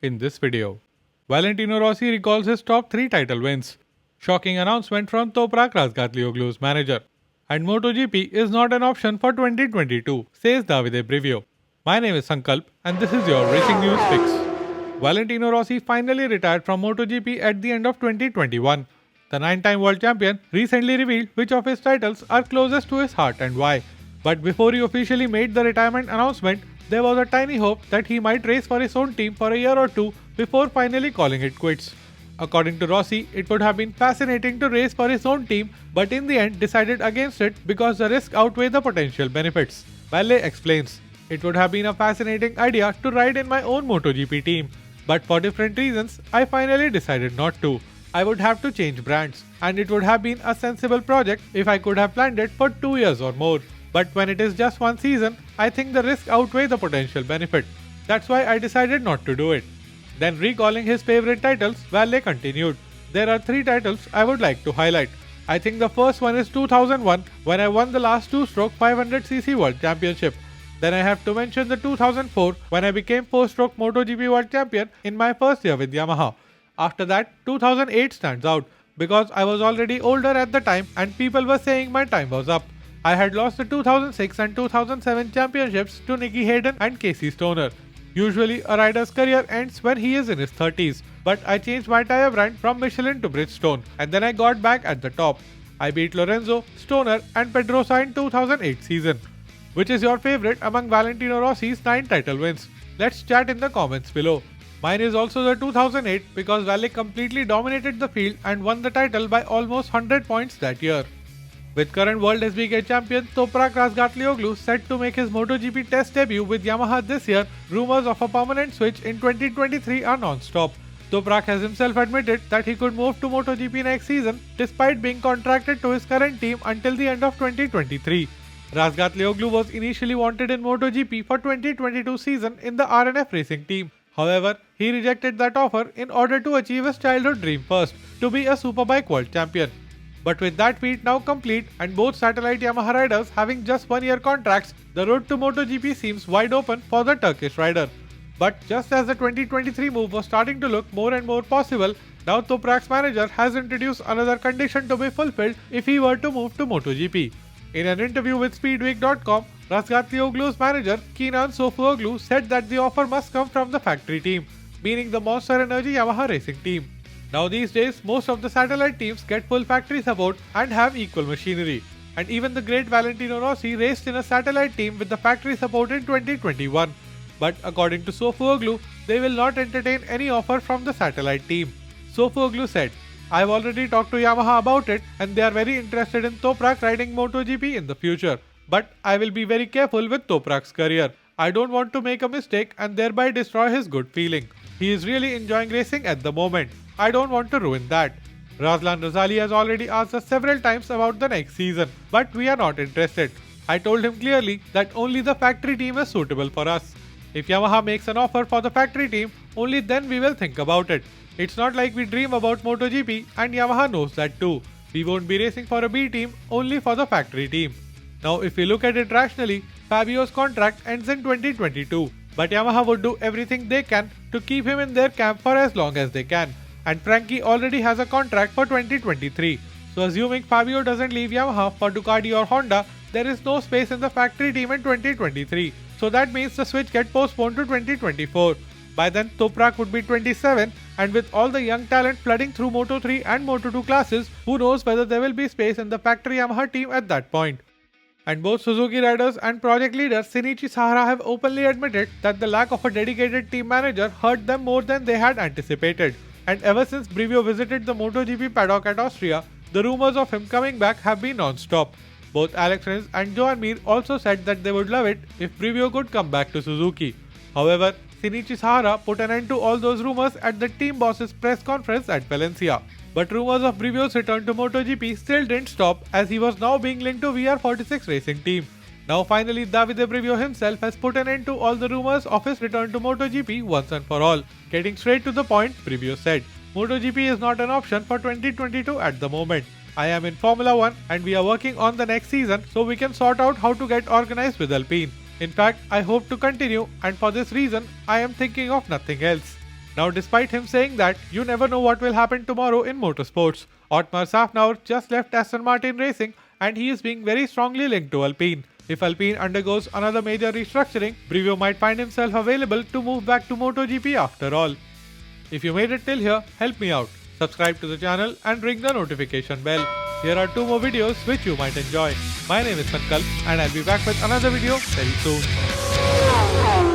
in this video. Valentino Rossi recalls his top 3 title wins. Shocking announcement from Toprak Razgatlioglu's manager. And MotoGP is not an option for 2022, says Davide Brivio. My name is Sankalp and this is your Racing News Fix. Valentino Rossi finally retired from MotoGP at the end of 2021. The 9-time world champion recently revealed which of his titles are closest to his heart and why. But before he officially made the retirement announcement, there was a tiny hope that he might race for his own team for a year or two before finally calling it quits. According to Rossi, it would have been fascinating to race for his own team, but in the end decided against it because the risk outweighed the potential benefits. Valle explains, "It would have been a fascinating idea to ride in my own MotoGP team, but for different reasons, I finally decided not to. I would have to change brands, and it would have been a sensible project if I could have planned it for 2 years or more. But when it is just one season, I think the risk outweighs the potential benefit. That's why I decided not to do it." Then recalling his favorite titles, Valle continued, "There are 3 titles I would like to highlight. I think the first one is 2001 when I won the last 2-stroke 500cc World Championship. Then I have to mention the 2004 when I became 4-stroke MotoGP World Champion in my first year with Yamaha. After that, 2008 stands out because I was already older at the time and people were saying my time was up. I had lost the 2006 and 2007 championships to Nicky Hayden and Casey Stoner. Usually a rider's career ends when he is in his 30s, but I changed my tyre brand from Michelin to Bridgestone and then I got back at the top. I beat Lorenzo, Stoner and Pedrosa in 2008 season." Which is your favorite among Valentino Rossi's 9 title wins? Let's chat in the comments below. Mine is also the 2008 because Valle completely dominated the field and won the title by almost 100 points that year. With current World SBK champion Toprak Razgatlioglu set to make his MotoGP test debut with Yamaha this year, rumors of a permanent switch in 2023 are non-stop. Toprak has himself admitted that he could move to MotoGP next season despite being contracted to his current team until the end of 2023. Razgatlioglu was initially wanted in MotoGP for 2022 season in the RNF Racing team. However, he rejected that offer in order to achieve his childhood dream first, to be a Superbike World Champion. But with that feat now complete and both satellite Yamaha riders having just 1-year contracts, the road to MotoGP seems wide open for the Turkish rider. But just as the 2023 move was starting to look more and more possible, now Toprak's manager has introduced another condition to be fulfilled if he were to move to MotoGP. In an interview with Speedweek.com, Razgatlioglu's manager Kenan Sofuoglu said that the offer must come from the factory team, meaning the Monster Energy Yamaha Racing team. Now these days, most of the satellite teams get full factory support and have equal machinery. And even the great Valentino Rossi raced in a satellite team with the factory support in 2021. But according to Sofuoglu, they will not entertain any offer from the satellite team. Sofuoglu said, "I've already talked to Yamaha about it and they are very interested in Toprak riding MotoGP in the future. But I will be very careful with Toprak's career. I don't want to make a mistake and thereby destroy his good feeling. He is really enjoying racing at the moment. I don't want to ruin that." Razlan Razali has already asked us several times about the next season, but we are not interested. I told him clearly that only the factory team is suitable for us. If Yamaha makes an offer for the factory team, only then we will think about it. It's not like we dream about MotoGP and Yamaha knows that too. We won't be racing for a B team, only for the factory team. Now if we look at it rationally, Fabio's contract ends in 2022, but Yamaha would do everything they can to keep him in their camp for as long as they can. And Frankie already has a contract for 2023. So assuming Fabio doesn't leave Yamaha for Ducati or Honda, there is no space in the factory team in 2023. So that means the switch gets postponed to 2024. By then Toprak would be 27 and with all the young talent flooding through Moto3 and Moto2 classes, who knows whether there will be space in the factory Yamaha team at that point. And both Suzuki riders and project leader Shinichi Sahara have openly admitted that the lack of a dedicated team manager hurt them more than they had anticipated. And ever since Brivio visited the MotoGP paddock at Austria, the rumors of him coming back have been non-stop. Both Alex Rins and Joan Mir also said that they would love it if Brivio could come back to Suzuki. However, Shinichi Sahara put an end to all those rumors at the team boss's press conference at Valencia. But rumors of Brivio's return to MotoGP still didn't stop as he was now being linked to VR46 Racing team. Now finally Davide Brivio himself has put an end to all the rumors of his return to MotoGP once and for all. Getting straight to the point, Brivio said, "MotoGP is not an option for 2022 at the moment. I am in Formula 1 and we are working on the next season so we can sort out how to get organized with Alpine. In fact, I hope to continue and for this reason, I am thinking of nothing else." Now, despite him saying that, you never know what will happen tomorrow in motorsports. Otmar Safnauer just left Aston Martin Racing and he is being very strongly linked to Alpine. If Alpine undergoes another major restructuring, Brivio might find himself available to move back to MotoGP after all. If you made it till here, help me out. Subscribe to the channel and ring the notification bell. Here are 2 more videos which you might enjoy. My name is Sankalp and I'll be back with another video very soon.